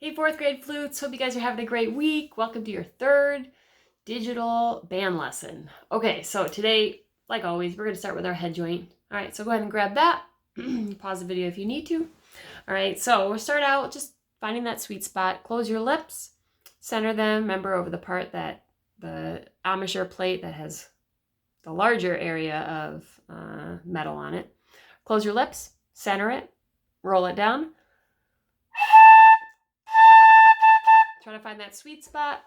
Hey, fourth grade flutes. Hope you guys are having a great week. Welcome to your third digital band lesson. Okay, so today, like always, we're going to start with our head joint. All right, so go ahead and grab that. Pause the video if you need to. All right, so we'll start out just finding that sweet spot. Close your lips, center them. Remember over the part that the embouchure plate that has the larger area of metal on it. Close your lips, center it, roll it down. Try to find that sweet spot.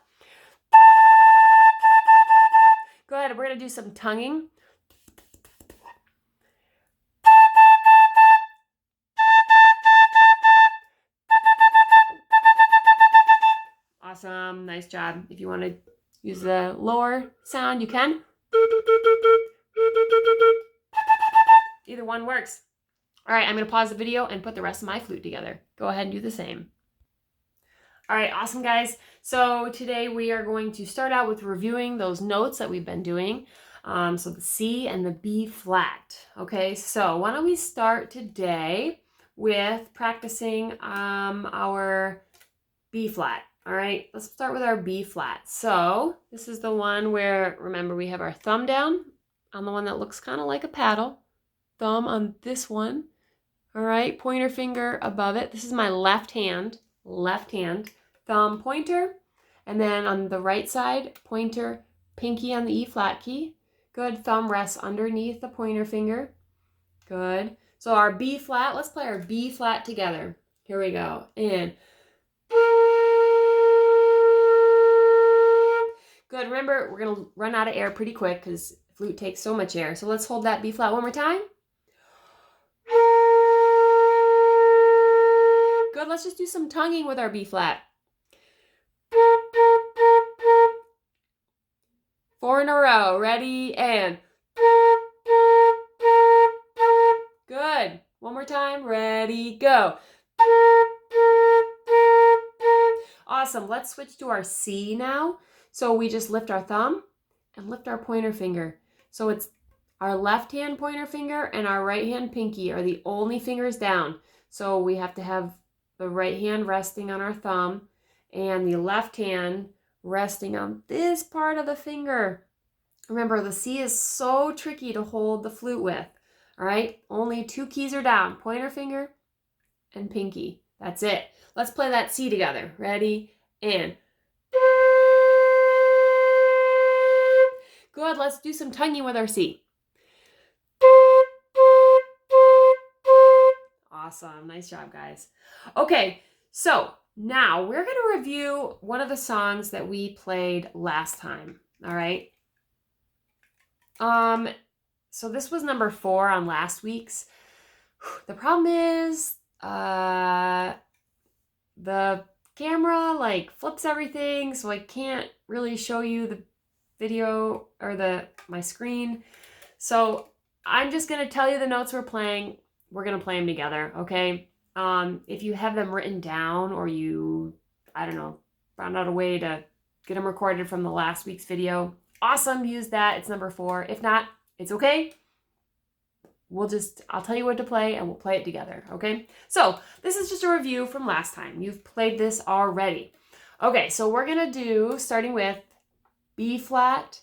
Go ahead, we're going to do some tonguing. Awesome, nice job. If you want to use the lower sound, you can. Either one works. All right, I'm going to pause the video and put the rest of my flute together. Go ahead and do the same. All right, awesome, guys. So today we are going to start out with reviewing those notes that we've been doing. So the C and the B flat. Okay, so why don't we start today with practicing our B flat. All right, let's start with our B flat. So this is the one where, remember, we have our thumb down on the one that looks kind of like a paddle. Thumb on this one. All right, pointer finger above it. This is my left hand, thumb, pointer. And then on the right side, pointer, pinky on the E flat key. Good, thumb rests underneath the pointer finger. Good. So our B flat, let's play our B flat together. Here we go. And good. Remember, we're going to run out of air pretty quick because flute takes so much air. So let's hold that B flat one more time. Good. Let's just do some tonguing with our B flat. 4 in a row. Ready? And good. One more time. Ready? Go. Awesome. Let's switch to our C now. So we just lift our thumb and lift our pointer finger. So it's our left hand pointer finger and our right hand pinky are the only fingers down. So we have to have the right hand resting on our thumb and the left hand resting on this part of the finger. Remember, the C is so tricky to hold the flute with. All right, only 2 keys are down, pointer finger and pinky. That's it. Let's play that C together. Ready? And good. Let's do some tonguing with our C. Awesome. Nice job, guys. Okay, so now we're going to review one of the songs that we played last time. All right. So this was number 4 on last week's. The problem is the camera like flips everything, so I can't really show you the video or my screen. So I'm just going to tell you the notes we're playing. We're going to play them together, okay? If you have them written down or you, I don't know, found out a way to get them recorded from the last week's video, awesome, use that. It's number 4. If not, it's okay. I'll tell you what to play and we'll play it together, okay? So this is just a review from last time. You've played this already. Okay, so we're going to do, starting with B flat,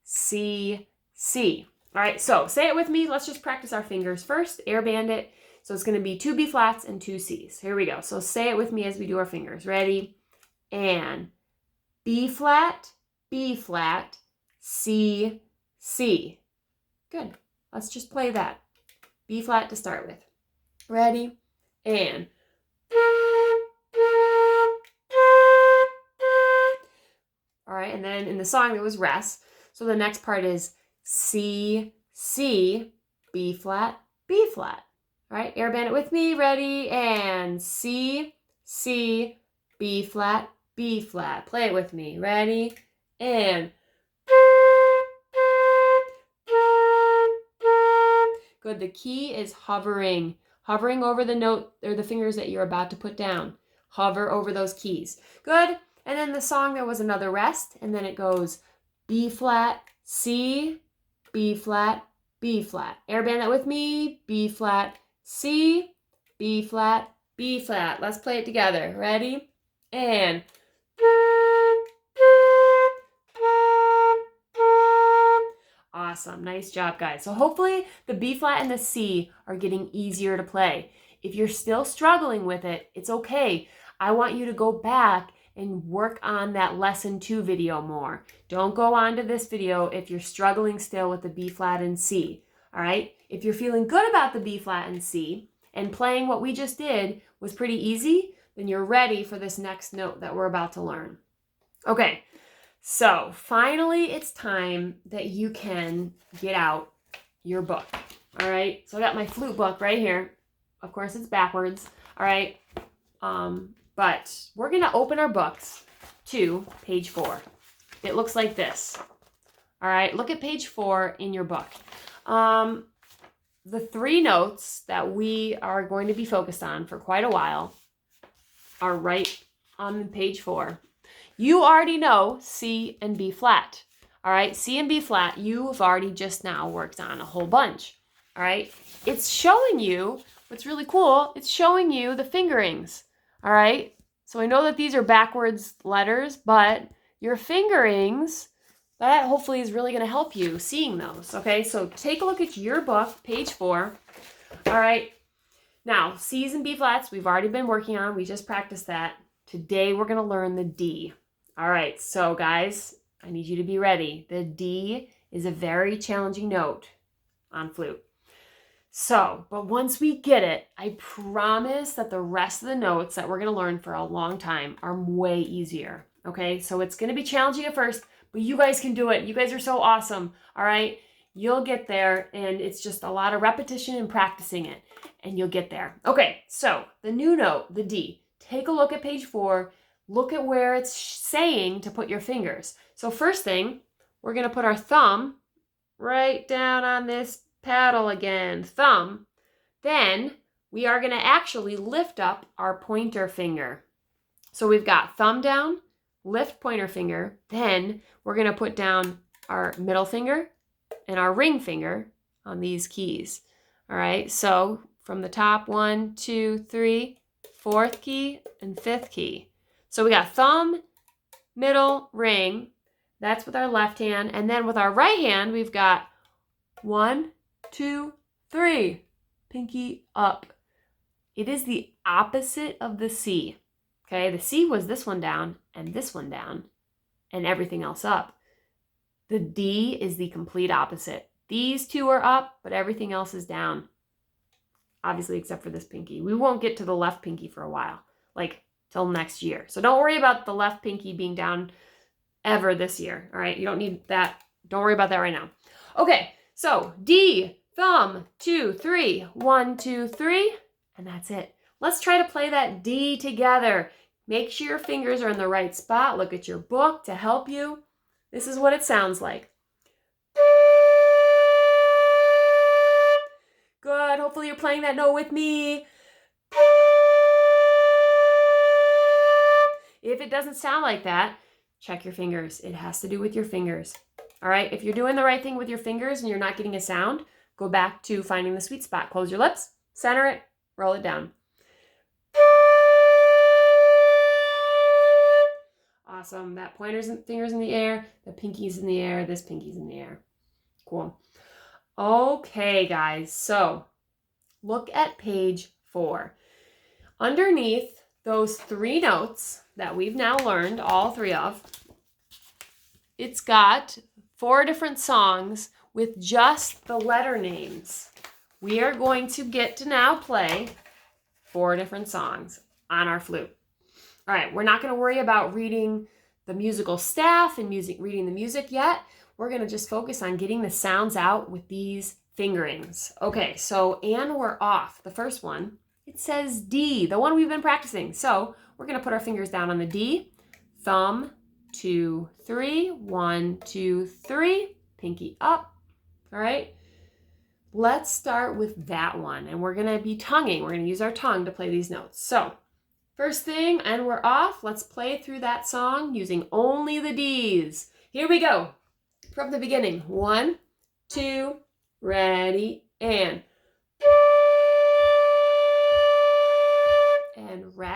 C, C. All right, so say it with me. Let's just practice our fingers first. Air band it. So it's going to be 2 B flats and 2 Cs. Here we go. So say it with me as we do our fingers. Ready? And B flat, C, C. Good. Let's just play that. B flat to start with. Ready? And all right, and then in the song there was rest. So the next part is C, C, B flat, B flat. All right, air band it with me. Ready? And C, C, B flat, B flat. Play it with me. Ready? And good. The key is hovering over the note or the fingers that you're about to put down. Hover over those keys. Good. And then the song, there was another rest, and then it goes B flat, C, B flat, B flat. Air band that with me. B flat, C, B flat, B flat. Let's play it together. Ready? And awesome. Nice job, guys. So hopefully the B flat and the C are getting easier to play. If you're still struggling with it, it's okay. I want you to go back and work on that lesson 2 video more. Don't go on to this video if you're struggling still with the B flat and C. All right? If you're feeling good about the B flat and C and playing what we just did was pretty easy, then you're ready for this next note that we're about to learn. Okay. So finally, it's time that you can get out your book. All right. So I got my flute book right here. Of course, it's backwards. All right. But we're going to open our books to page 4. It looks like this. All right. Look at page 4 in your book. The 3 notes that we are going to be focused on for quite a while are right on page 4. You already know C and B flat. All right, C and B flat, you've already just now worked on a whole bunch. All right, it's showing you, what's really cool, it's showing you the fingerings. All right, so I know that these are backwards letters, but your fingerings, that hopefully is really going to help you seeing those. Okay, so take a look at your book, page 4. All right, now C's and B flats, we've already been working on, we just practiced that. Today we're going to learn the D. All right, so guys, I need you to be ready. The D is a very challenging note on flute. So, but once we get it, I promise that the rest of the notes that we're going to learn for a long time are way easier. Okay, so it's going to be challenging at first, but you guys can do it. You guys are so awesome. All right, you'll get there, and it's just a lot of repetition and practicing it, and you'll get there. Okay, so the new note, the D. Take a look at page 4. Look at where it's saying to put your fingers. So first thing, we're going to put our thumb right down on this paddle again, thumb. Then we are going to actually lift up our pointer finger. So we've got thumb down, lift pointer finger. Then we're going to put down our middle finger and our ring finger on these keys. All right, so from the top, 1, 2, 3, 4th key and 5th key. So we got thumb, middle, ring. That's with our left hand. And then with our right hand, we've got 1, 2, 3. Pinky up. It is the opposite of the C. Okay, the C was this one down and this one down and everything else up. The D is the complete opposite. These 2 are up, but everything else is down. Obviously, except for this pinky. We won't get to the left pinky for a while. Like, till next year. So don't worry about the left pinky being down ever this year. All right, you don't need that. Don't worry about that right now. Okay, so D, thumb, 2, 3, 1, 2, 3, and that's it. Let's try to play that D together. Make sure your fingers are in the right spot. Look at your book to help you. This is what it sounds like. Good, hopefully you're playing that note with me. If it doesn't sound like that, check your fingers. It has to do with your fingers. All right, if you're doing the right thing with your fingers and you're not getting a sound, go back to finding the sweet spot. Close your lips, center it, roll it down. Awesome. That pointer's and fingers in the air, the pinky's in the air, this pinky's in the air. Cool. Okay, guys, so look at page 4. Underneath those 3 notes that we've now learned, all 3 of, it's got 4 different songs with just the letter names. We are going to get to now play 4 different songs on our flute. All right, we're not going to worry about reading the musical staff and reading the music yet. We're going to just focus on getting the sounds out with these fingerings. Okay, so, and we're off. The first one, it says D, the one we've been practicing. So we're going to put our fingers down on the D, thumb, 2, 3, 1, 2, 3, pinky up. All right, let's start with that one. And we're going to be tonguing. We're going to use our tongue to play these notes. So first thing, and we're off. Let's play through that song using only the D's. Here we go. From the beginning. 1, 2, ready, and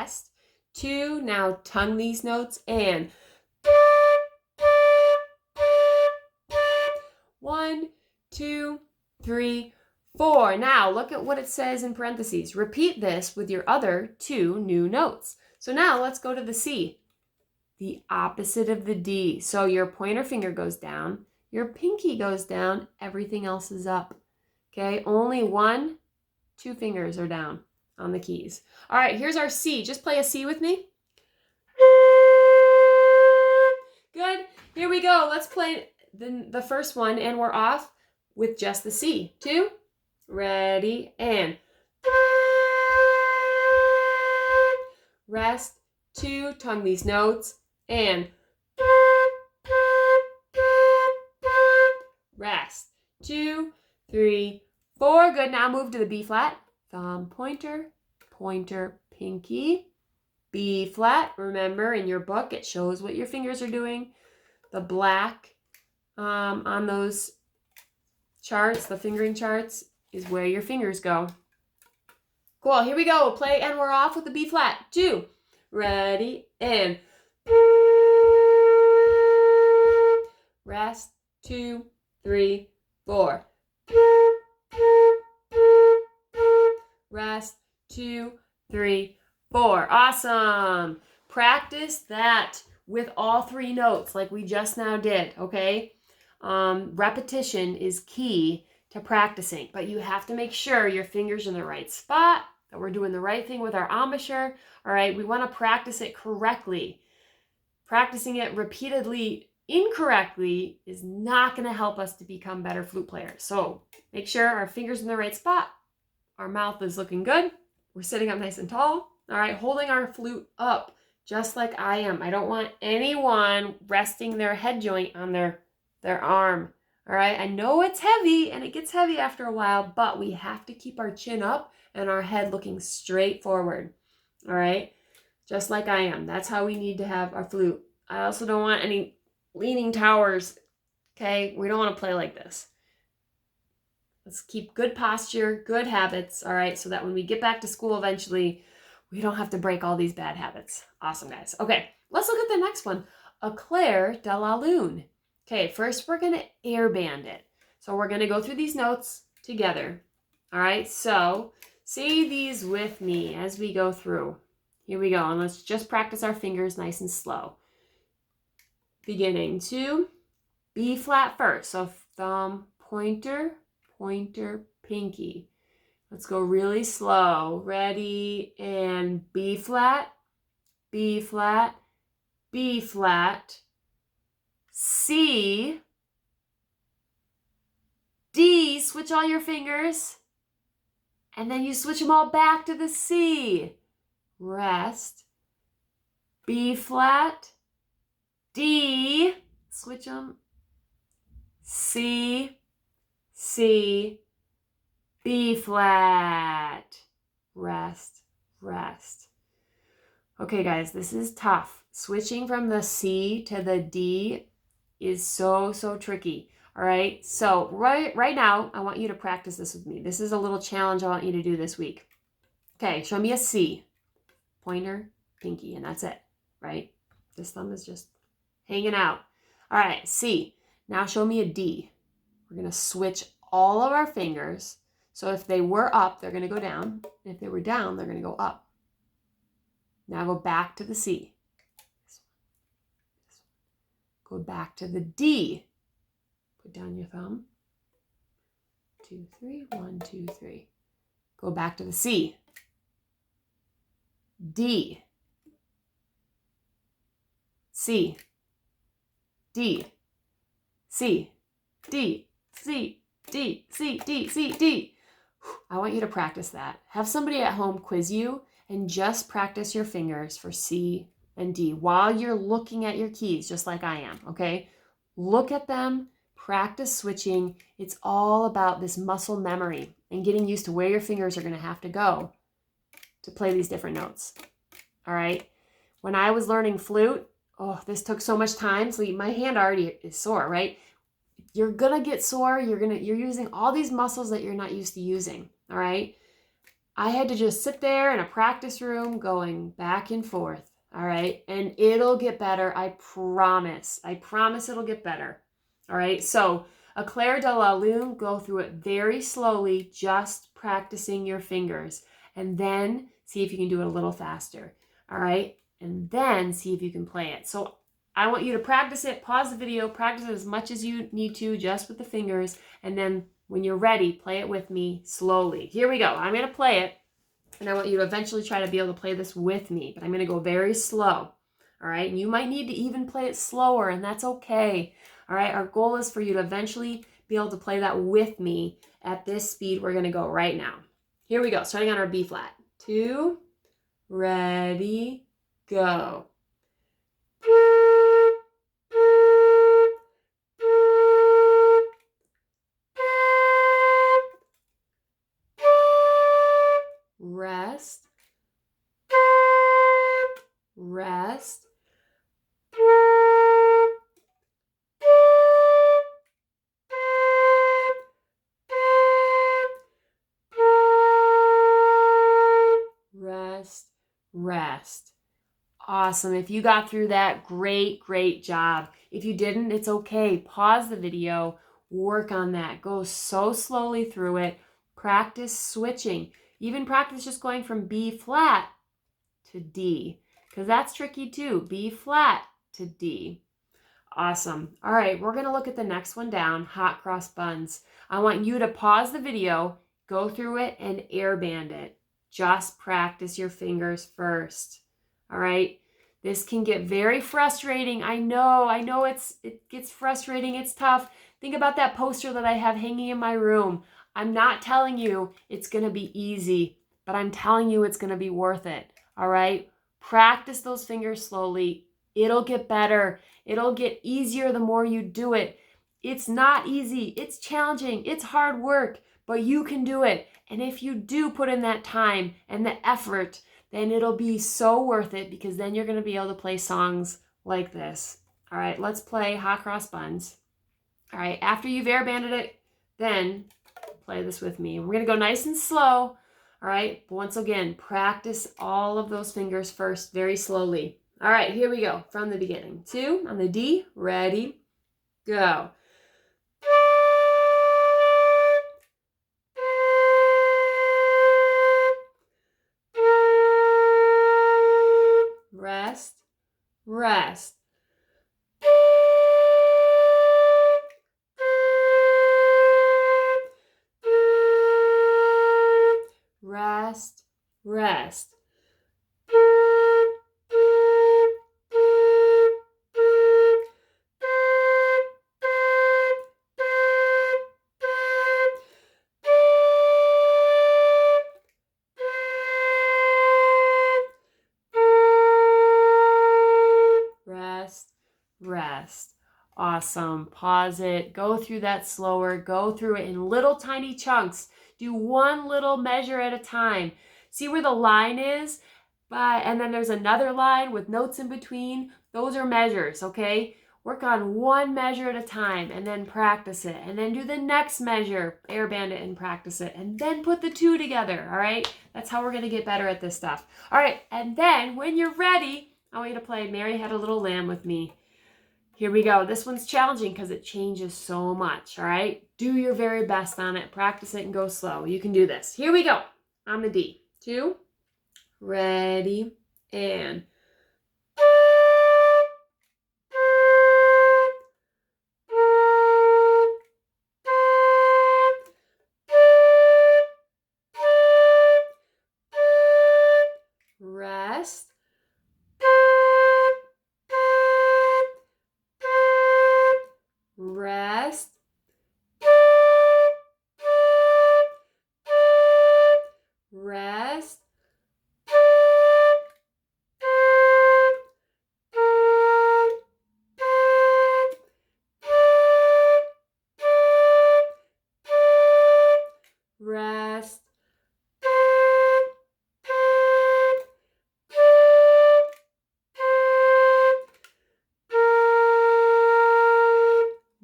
rest. 2, now tongue these notes, and 1, 2, 3, 4. Now look at what it says in parentheses. Repeat this with your other 2 new notes. So now let's go to the C, the opposite of the D. So your pointer finger goes down, your pinky goes down, everything else is up. Okay, only 1, 2 fingers are down on the keys. All right, here's our C. Just play a C with me. Good. Here we go. Let's play the first one, and we're off with just the C. 2, ready, and rest. 2, tongue these notes, and rest. 2, 3, 4. Good. Now move to the B flat. Thumb, pointer, pointer, pinky, B flat. Remember, in your book, it shows what your fingers are doing. The black on those charts, the fingering charts, is where your fingers go. Cool. Here we go. Play, and we're off with the B flat. 2, ready, and rest. 2, 3, 4. Rest. 2, 3, 4. Awesome. Practice that with all 3 notes like we just now did, okay? Repetition is key to practicing, but you have to make sure your fingers are in the right spot, that we're doing the right thing with our embouchure. All right, we want to practice it correctly. Practicing it repeatedly incorrectly is not going to help us to become better flute players. So make sure our fingers in the right spot. Our mouth is looking good. We're sitting up nice and tall. All right, holding our flute up just like I am. I don't want anyone resting their head joint on their arm. All right, I know it's heavy and it gets heavy after a while, but we have to keep our chin up and our head looking straight forward. All right, just like I am. That's how we need to have our flute. I also don't want any leaning towers. Okay, we don't want to play like this. Let's keep good posture, good habits, all right, so that when we get back to school eventually, we don't have to break all these bad habits. Awesome, guys. Okay, let's look at the next one, a Clair De La Lune. Okay, first we're going to air band it. So we're going to go through these notes together, all right? So say these with me as we go through. Here we go, and let's just practice our fingers nice and slow. Beginning to B flat first, so thumb, pointer, pointer, pinky. Let's go really slow. Ready, and B flat, B flat, B flat, C, D, switch all your fingers, and then you switch them all back to the C. Rest, B flat, D, switch them, C, C, B flat, rest, rest. Okay, guys, this is tough. Switching from the C to the D is so tricky. All right, so right now, I want you to practice this with me. This is a little challenge I want you to do this week. Okay, show me a C, pointer, pinky, and that's it, right? This thumb is just hanging out. All right, C. Now show me a D. We're going to switch all of our fingers. So if they were up, they're going to go down. And if they were down, they're going to go up. Now go back to the C. This one. Go back to the D. Put down your thumb. 2, 3, 1, 2, 3. Go back to the C. D. C. D. C. D. C. D. C. D. C. D. I want you to practice that. Have somebody at home quiz you and just practice your fingers for C and D while you're looking at your keys, just like I am, okay? Look at them, practice switching. It's all about this muscle memory and getting used to where your fingers are going to have to go to play these different notes, all right? When I was learning flute, oh, this took so much time. So my hand already is sore, right? You're going to get sore. You're using all these muscles that you're not used to using, all right? I had to just sit there in a practice room going back and forth. All right. And it'll get better. I promise. I promise it'll get better. All right. So a Clair De La Lune, go through it very slowly, just practicing your fingers. And then see if you can do it a little faster. All right. And then see if you can play it. So I want you to practice it. Pause the video. Practice it as much as you need to, just with the fingers. And then when you're ready, play it with me slowly. Here we go. I'm going to play it. And I want you to eventually try to be able to play this with me. But I'm going to go very slow. All right. And you might need to even play it slower. And that's okay. All right. Our goal is for you to eventually be able to play that with me at this speed we're going to go right now. Here we go. Starting on our B flat. 2, ready, go. Rest, rest, rest, rest. Awesome. If you got through that, great, great job. If you didn't, it's okay. Pause the video, work on that. Go so slowly through it. Practice switching. Even practice just going from B flat to D, because that's tricky too. B flat to D. Awesome. All right, we're going to look at the next one down, hot cross buns. I want you to pause the video, go through it, and airband it. Just practice your fingers first. All right, this can get very frustrating. I know it gets frustrating. It's tough. Think about that poster that I have hanging in my room. I'm not telling you it's going to be easy, but I'm telling you it's going to be worth it. All right, practice those fingers slowly. It'll get better. It'll get easier the more you do it. It's not easy. It's challenging. It's hard work, but you can do it. And if you do put in that time and the effort, then it'll be so worth it, because then you're going to be able to play songs like this. All right, let's play Hot Cross Buns. All right, after you've airbanded it, then play this with me. We're going to go nice and slow. All right, but once again, practice all of those fingers first, very slowly. All right, here we go from the beginning. 2 on the D, ready, go. Rest, rest. Rest, rest. Rest, rest. Awesome. Pause it. Go through that slower. Go through it in little tiny chunks. Do one little measure at a time. See where the line is? And then there's another line with notes in between. Those are measures, okay? Work on one measure at a time and then practice it. And then do the next measure, airband it and practice it. And then put the two together, all right? That's how we're going to get better at this stuff. All right, and then when you're ready, I want you to play Mary Had a Little Lamb with me. Here we go. This one's challenging because it changes so much, all right? Do your very best on it. Practice it and go slow. You can do this. Here we go. On the D. 2, ready, and... Rest. Rest. Rest. Rest.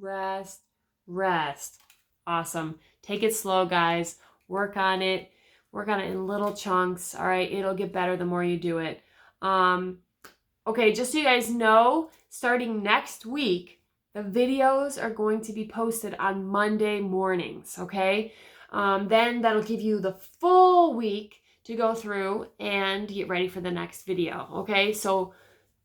Rest, rest. Awesome. Take it slow, guys. Work on it. Work on it in little chunks. All right, it'll get better the more you do it. Okay, just so you guys know, starting next week, the videos are going to be posted on Monday mornings, okay? Then that'll give you the full week to go through and get ready for the next video, okay? So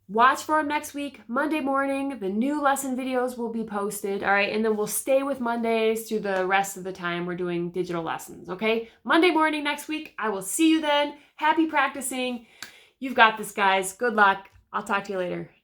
watch for them next week, Monday morning. The new lesson videos will be posted, all right? And then we'll stay with Mondays through the rest of the time we're doing digital lessons, okay? Monday morning next week. I will see you then. Happy practicing. You've got this, guys. Good luck. I'll talk to you later.